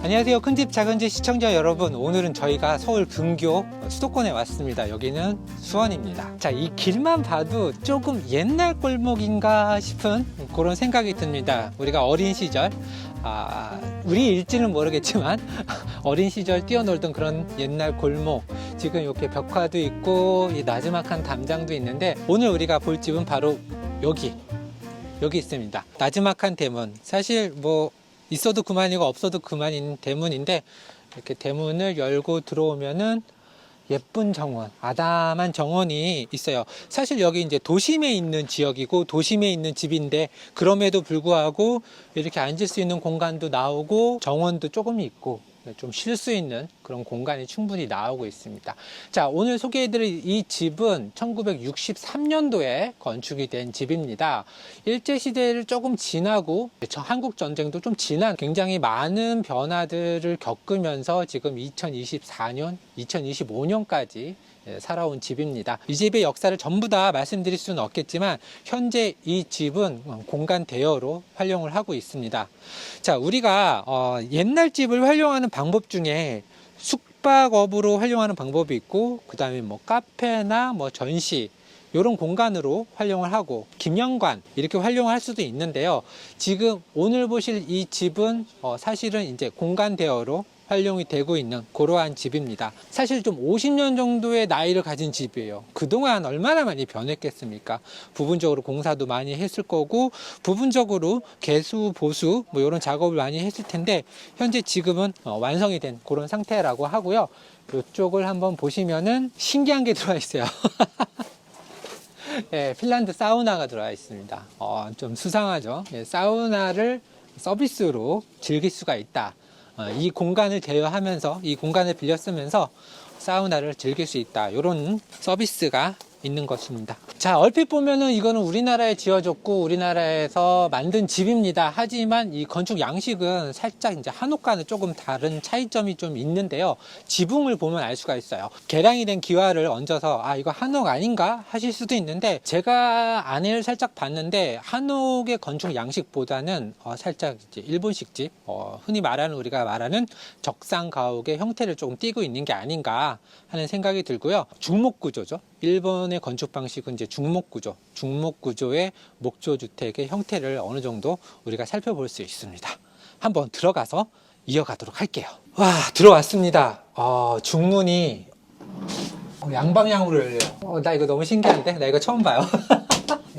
안녕하세요. 큰집 작은집 시청자 여러분, 오늘은 저희가 서울 근교 수도권에 왔습니다. 여기는 수원입니다. 자, 이 길만 봐도 조금 옛날 골목인가 싶은 그런 생각이 듭니다. 우리가 어린 시절, 우리 일지는 모르겠지만 어린 시절 뛰어놀던 그런 옛날 골목, 지금 이렇게 벽화도 있고 이 나지막한 담장도 있는데, 오늘 우리가 볼 집은 바로 여기 있습니다. 나지막한 대문. 사실 뭐 있어도 그만이고 없어도 그만인 대문인데, 이렇게 대문을 열고 들어오면은 예쁜 정원, 아담한 정원이 있어요. 사실 여기 이제 도심에 있는 지역이고 도심에 있는 집인데, 그럼에도 불구하고 이렇게 앉을 수 있는 공간도 나오고 정원도 조금 있고 좀 쉴 수 있는 그런 공간이 충분히 나오고 있습니다. 자, 오늘 소개해드릴 이 집은 1963년도에 건축이 된 집입니다. 일제시대를 조금 지나고 한국전쟁도 좀 지난 굉장히 많은 변화들을 겪으면서 지금 2024년, 2025년까지 살아온 집입니다. 이 집의 역사를 전부 다 말씀드릴 수는 없겠지만, 현재 이 집은 공간 대여로 활용을 하고 있습니다. 자, 우리가 옛날 집을 활용하는 방법 중에 숙박업으로 활용하는 방법이 있고, 그 다음에 뭐 카페나 뭐 전시, 이런 공간으로 활용을 하고 김영관 이렇게 활용할 수도 있는데요. 지금 오늘 보실 이 집은 사실은 이제 공간 대여로 활용이 되고 있는 그러한 집입니다. 사실 좀 50년 정도의 나이를 가진 집이에요. 그동안 얼마나 많이 변했겠습니까? 부분적으로 공사도 많이 했을 거고, 부분적으로 개수, 보수 뭐 이런 작업을 많이 했을 텐데, 현재 지금은 완성이 된 그런 상태라고 하고요. 이쪽을 한번 보시면은 신기한 게 들어와 있어요. 예, 핀란드 사우나가 들어와 있습니다. 좀 수상하죠. 예, 사우나를 서비스로 즐길 수가 있다. 이 공간을 대여하면서, 이 공간을 빌려 쓰면서 사우나를 즐길 수 있다. 이런 서비스가 있는 것입니다. 자, 얼핏 보면은 이거는 우리나라에 지어졌고 우리나라에서 만든 집입니다. 하지만 이 건축 양식은 살짝 이제 한옥과는 조금 다른 차이점이 좀 있는데요. 지붕을 보면 알 수가 있어요. 개량이 된 기와를 얹어서 이거 한옥 아닌가 하실 수도 있는데, 제가 안을 살짝 봤는데 한옥의 건축 양식보다는 살짝 이제 일본식 집, 흔히 말하는, 우리가 말하는 적상가옥의 형태를 조금 띠고 있는 게 아닌가 하는 생각이 들고요. 중목 구조죠. 일본의 건축 방식은 이제 중목 구조의 목조 주택의 형태를 어느 정도 우리가 살펴볼 수 있습니다. 한번 들어가서 이어가도록 할게요. 와, 들어왔습니다. 중문이 양방향으로 열려요. 나 이거 너무 신기한데? 나 이거 처음 봐요.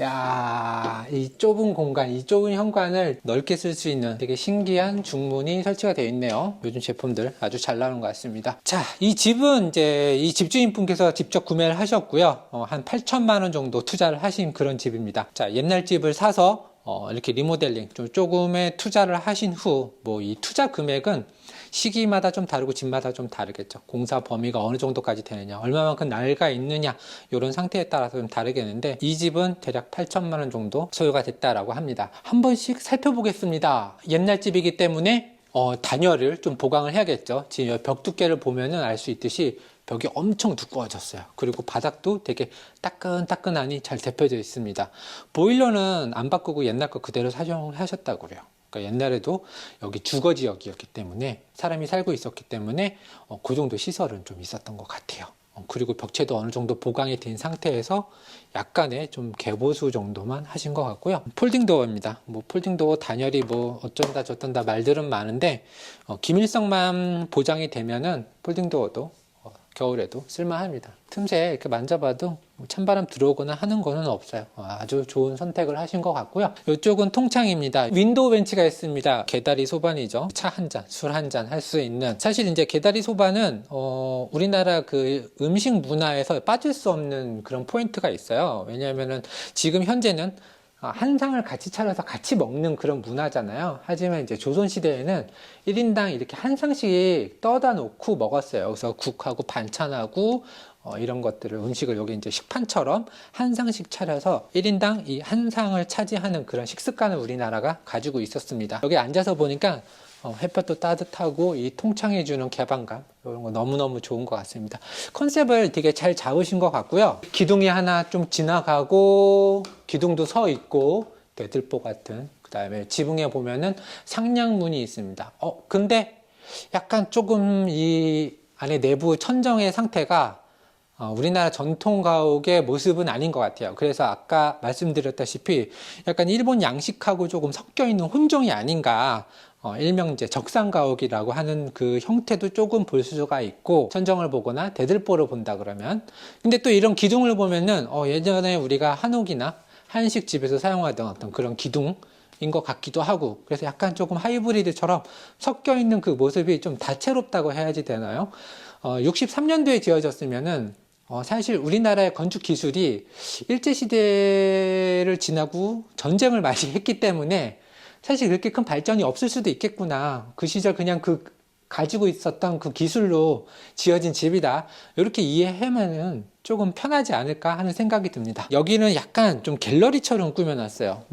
야, 이 좁은 공간, 이 좁은 현관을 넓게 쓸 수 있는 되게 신기한 중문이 설치가 되어 있네요. 요즘 제품들 아주 잘 나오는 것 같습니다. 자, 이 집은 이제 이 집주인분께서 직접 구매를 하셨고요. 한 8천만 원 정도 투자를 하신 그런 집입니다. 자, 옛날 집을 사서 이렇게 리모델링, 좀 조금의 투자를 하신 후, 뭐 이 투자 금액은 시기마다 좀 다르고 집마다 좀 다르겠죠. 공사 범위가 어느 정도까지 되느냐, 얼마만큼 낡아 있느냐, 이런 상태에 따라서 좀 다르겠는데, 이 집은 대략 8천만 원 정도 소요가 됐다라고 합니다. 한 번씩 살펴보겠습니다. 옛날 집이기 때문에 단열을 좀 보강을 해야겠죠. 지금 벽 두께를 보면은 알 수 있듯이 벽이 엄청 두꺼워졌어요. 그리고 바닥도 되게 따끈따끈하니 잘 데펴져 있습니다. 보일러는 안 바꾸고 옛날 거 그대로 사용을 하셨다고 그래요. 그러니까 옛날에도 여기 주거 지역이었기 때문에, 사람이 살고 있었기 때문에 그 정도 시설은 좀 있었던 것 같아요. 그리고 벽체도 어느 정도 보강이 된 상태에서 약간의 좀 개보수 정도만 하신 것 같고요. 폴딩 도어입니다. 뭐 폴딩 도어 단열이 뭐 어쩐다 저쩐다 말들은 많은데, 기밀성만 보장이 되면은 폴딩 도어도 겨울에도 쓸만합니다. 틈새 이렇게 만져봐도 찬바람 들어오거나 하는 거는 없어요. 아주 좋은 선택을 하신 것 같고요. 이쪽은 통창입니다. 윈도우 벤치가 있습니다. 개다리 소반이죠. 차 한 잔, 술 한 잔 할 수 있는. 사실 이제 개다리 소반은 우리나라 그 음식 문화에서 빠질 수 없는 그런 포인트가 있어요. 왜냐하면은 지금 현재는 한 상을 같이 차려서 같이 먹는 그런 문화잖아요. 하지만 이제 조선시대에는 1인당 이렇게 한 상씩 떠다 놓고 먹었어요. 그래서 국하고 반찬하고 이런 것들을, 음식을 여기 이제 식판처럼 한 상씩 차려서 1인당 이 한 상을 차지하는 그런 식습관을 우리나라가 가지고 있었습니다. 여기 앉아서 보니까 햇볕도 따뜻하고 이 통창해 주는 개방감, 이런 거 너무너무 좋은 것 같습니다. 컨셉을 되게 잘 잡으신 것 같고요. 기둥이 하나 좀 지나가고, 기둥도 서 있고, 대들보 같은, 그 다음에 지붕에 보면은 상량문이 있습니다. 근데 약간 조금 이 안에 내부 천정의 상태가 우리나라 전통 가옥의 모습은 아닌 것 같아요. 그래서 아까 말씀드렸다시피 약간 일본 양식하고 조금 섞여 있는 혼종이 아닌가. 일명 이제 적상 가옥이라고 하는 그 형태도 조금 볼 수가 있고, 천정을 보거나 대들보를 본다 그러면. 근데 또 이런 기둥을 보면은 예전에 우리가 한옥이나 한식 집에서 사용하던 어떤 그런 기둥인 것 같기도 하고, 그래서 약간 조금 하이브리드처럼 섞여 있는 그 모습이 좀 다채롭다고 해야지 되나요? 63년도에 지어졌으면은 사실 우리나라의 건축 기술이 일제시대를 지나고 전쟁을 많이 했기 때문에 사실 그렇게 큰 발전이 없을 수도 있겠구나. 그 시절 그냥 가지고 있었던 그 기술로 지어진 집이다. 이렇게 이해하면은 조금 편하지 않을까 하는 생각이 듭니다. 여기는 약간 좀 갤러리처럼 꾸며놨어요.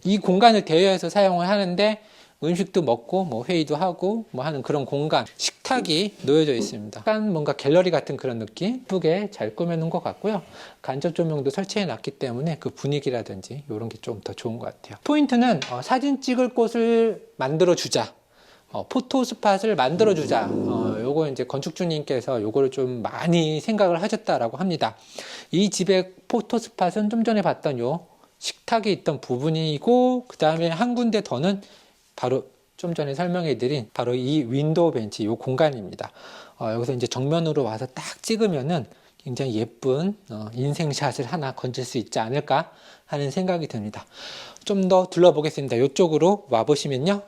이 공간을 대여해서 사용을 하는데 음식도 먹고 뭐 회의도 하고 뭐 하는 그런 공간, 식탁이 놓여져 있습니다. 약간 뭔가 갤러리 같은 그런 느낌, 예쁘게 잘 꾸며놓은 것 같고요. 간접 조명도 설치해 놨기 때문에 그 분위기라든지 이런 게 좀 더 좋은 것 같아요. 포인트는 사진 찍을 곳을 만들어 주자, 포토 스팟을 만들어 주자. 요거 이제 건축주님께서 요거를 좀 많이 생각을 하셨다라고 합니다. 이 집의 포토 스팟은 좀 전에 봤던 요 식탁이 있던 부분이고, 그 다음에 한 군데 더는 바로 좀 전에 설명해 드린 바로 이 윈도우 벤치, 이 공간입니다. 여기서 이제 정면으로 와서 딱 찍으면은 굉장히 예쁜 인생샷을 하나 건질 수 있지 않을까 하는 생각이 듭니다. 좀 더 둘러보겠습니다. 이쪽으로 와 보시면요,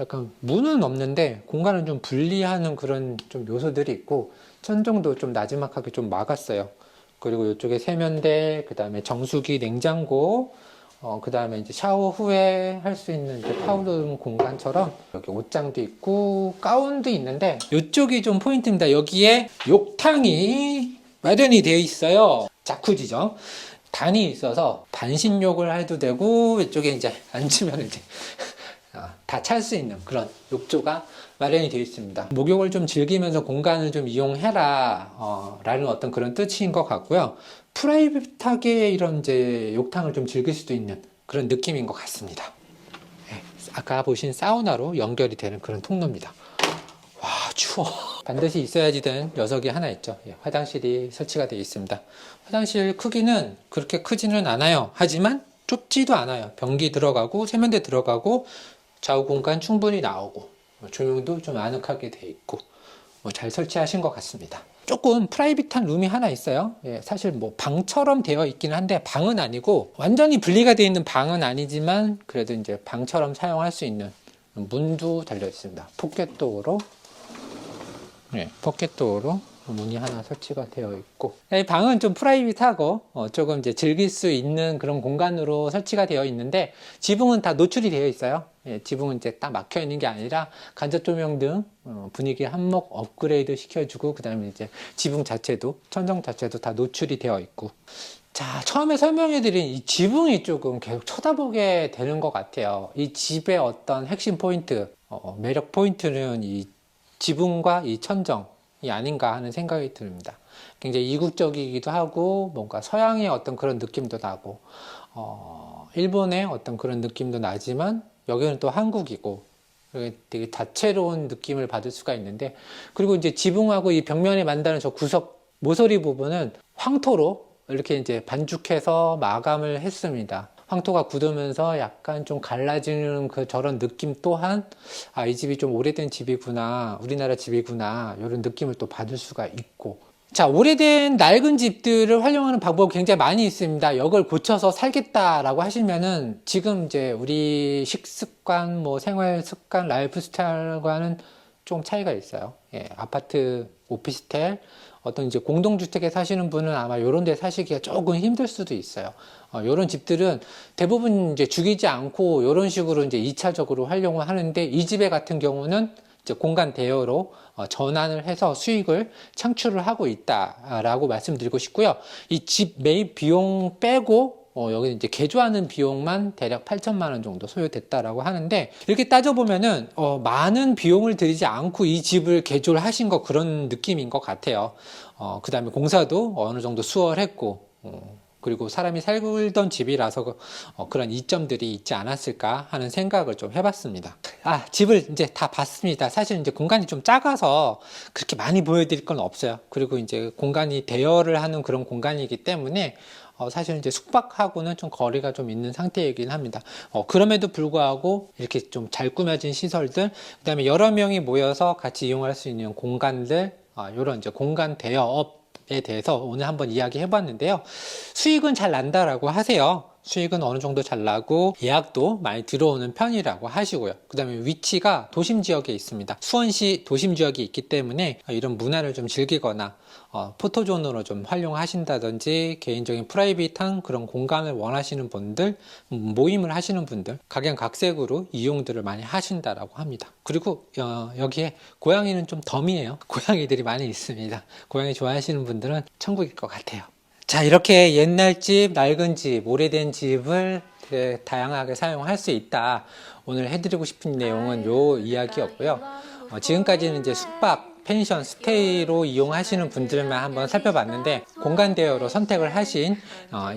약간 문은 없는데 공간을 좀 분리하는 그런 좀 요소들이 있고, 천정도 좀 나지막하게 좀 막았어요. 그리고 이쪽에 세면대, 그 다음에 정수기, 냉장고, 그 다음에 이제 샤워 후에 할 수 있는 이제 파우더룸 공간처럼 여기 옷장도 있고 가운도 있는데, 이쪽이 좀 포인트입니다. 여기에 욕탕이 마련이 되어 있어요. 자쿠지죠. 단이 있어서 반신욕을 해도 되고, 이쪽에 이제 앉으면 이제 다 찰 수 있는 그런 욕조가 마련이 되어 있습니다. 목욕을 좀 즐기면서 공간을 좀 이용해라 라는 어떤 그런 뜻인 것 같고요. 프라이빗하게 이런 이제 욕탕을 좀 즐길 수도 있는 그런 느낌인 것 같습니다. 네, 아까 보신 사우나로 연결이 되는 그런 통로입니다. 와, 추워. 반드시 있어야지 되는 녀석이 하나 있죠. 화장실이 설치가 되어 있습니다. 화장실 크기는 그렇게 크지는 않아요. 하지만 좁지도 않아요. 변기 들어가고 세면대 들어가고 좌우 공간 충분히 나오고 조명도 좀 아늑하게 돼 있고 잘 설치하신 것 같습니다. 조금 프라이빗한 룸이 하나 있어요. 사실 뭐 방처럼 되어 있기는 한데 방은 아니고, 완전히 분리가 되어 있는 방은 아니지만 그래도 이제 방처럼 사용할 수 있는 문도 달려 있습니다. 포켓도어로 문이 하나 설치가 되어 있고, 이 방은 좀 프라이빗하고 조금 이제 즐길 수 있는 그런 공간으로 설치가 되어 있는데, 지붕은 다 노출이 되어 있어요. 지붕은 이제 딱 막혀 있는 게 아니라 간접 조명 등 분위기 한몫 업그레이드 시켜주고, 그 다음에 이제 지붕 자체도, 천정 자체도 다 노출이 되어 있고. 자, 처음에 설명해드린 이 지붕이 조금 계속 쳐다보게 되는 것 같아요. 이 집의 어떤 핵심 포인트, 매력 포인트는 이 지붕과 이 천정이 아닌가 하는 생각이 듭니다. 굉장히 이국적이기도 하고, 뭔가 서양의 어떤 그런 느낌도 나고, 일본의 어떤 그런 느낌도 나지만, 여기는 또 한국이고, 되게 다채로운 느낌을 받을 수가 있는데, 그리고 이제 지붕하고 이 벽면에 만다는 저 구석 모서리 부분은 황토로 이렇게 이제 반죽해서 마감을 했습니다. 황토가 굳으면서 약간 좀 갈라지는 저런 느낌 또한, 이 집이 좀 오래된 집이구나, 우리나라 집이구나, 이런 느낌을 또 받을 수가 있고. 자, 오래된 낡은 집들을 활용하는 방법이 굉장히 많이 있습니다. 이걸 고쳐서 살겠다라고 하시면은, 지금 이제 우리 식습관, 뭐 생활 습관, 라이프 스타일과는 좀 차이가 있어요. 아파트, 오피스텔, 어떤 이제 공동주택에 사시는 분은 아마 이런 데 사시기가 조금 힘들 수도 있어요. 이런 집들은 대부분 이제 죽이지 않고 이런 식으로 이제 2차적으로 활용을 하는데, 이 집에 같은 경우는 이제 공간 대여로 전환을 해서 수익을 창출을 하고 있다라고 말씀드리고 싶고요. 이 집 매입 비용 빼고 여기 이제 개조하는 비용만 대략 8천만 원 정도 소요됐다라고 하는데, 이렇게 따져보면은 많은 비용을 들이지 않고 이 집을 개조를 하신 거, 그런 느낌인 것 같아요. 그 다음에 공사도 어느 정도 수월했고, 그리고 사람이 살던 집이라서 그런 이점들이 있지 않았을까 하는 생각을 좀 해봤습니다. 집을 이제 다 봤습니다. 사실 이제 공간이 좀 작아서 그렇게 많이 보여드릴 건 없어요. 그리고 이제 공간이 대여를 하는 그런 공간이기 때문에 사실 이제 숙박하고는 좀 거리가 좀 있는 상태이긴 합니다. 그럼에도 불구하고 이렇게 좀 잘 꾸며진 시설들, 그 다음에 여러 명이 모여서 같이 이용할 수 있는 공간들, 이런 이제 공간 대여업에 대해서 오늘 한번 이야기 해봤는데요. 수익은 잘 난다라고 하세요. 수익은 어느 정도 잘 나고 예약도 많이 들어오는 편이라고 하시고요. 그 다음에 위치가 도심 지역에 있습니다. 수원시 도심 지역이 있기 때문에 이런 문화를 좀 즐기거나 포토존으로 좀 활용하신다든지 개인적인 프라이빗한 그런 공간을 원하시는 분들, 모임을 하시는 분들 각양각색으로 이용들을 많이 하신다라고 합니다. 그리고 여기에 고양이는 좀 덤이에요. 고양이들이 많이 있습니다. 고양이 좋아하시는 분들은 천국일 것 같아요. 자, 이렇게 옛날 집, 낡은 집, 오래된 집을 되게 다양하게 사용할 수 있다. 오늘 해드리고 싶은 내용은 요 이야기였고요. 지금까지는 이제 숙박, 펜션, 스테이로 이용하시는 분들만 한번 살펴봤는데 공간 대여로 선택을 하신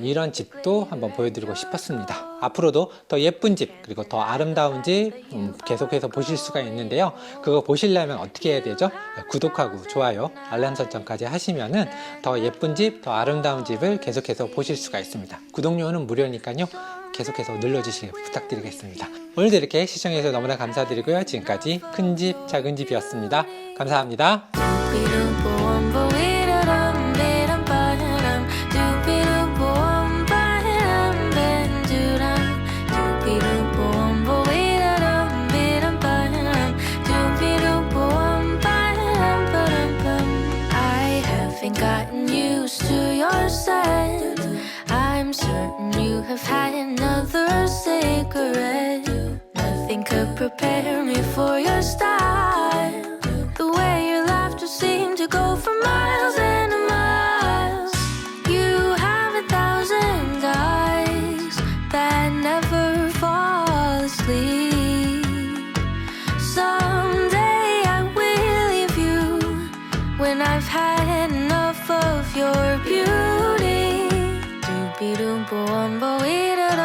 이런 집도 한번 보여드리고 싶었습니다. 앞으로도 더 예쁜 집 그리고 더 아름다운 집 계속해서 보실 수가 있는데요. 그거 보시려면 어떻게 해야 되죠? 구독하고 좋아요, 알람 설정까지 하시면은 더 예쁜 집, 더 아름다운 집을 계속해서 보실 수가 있습니다. 구독료는 무료니까요. 계속해서 눌러주시길 부탁드리겠습니다. 오늘도 이렇게 시청해주셔서 너무나 감사드리고요. 지금까지 큰 집, 작은 집이었습니다. 감사합니다. Gotten used to your scent. I'm certain you have had another cigarette. Nothing could prepare me for your style. The way your laughter seemed to go for miles and miles. You have 1,000 eyes that never fall asleep. Someday I will leave you when I've had enough of your beauty. Doopy doompa wumba wee da da.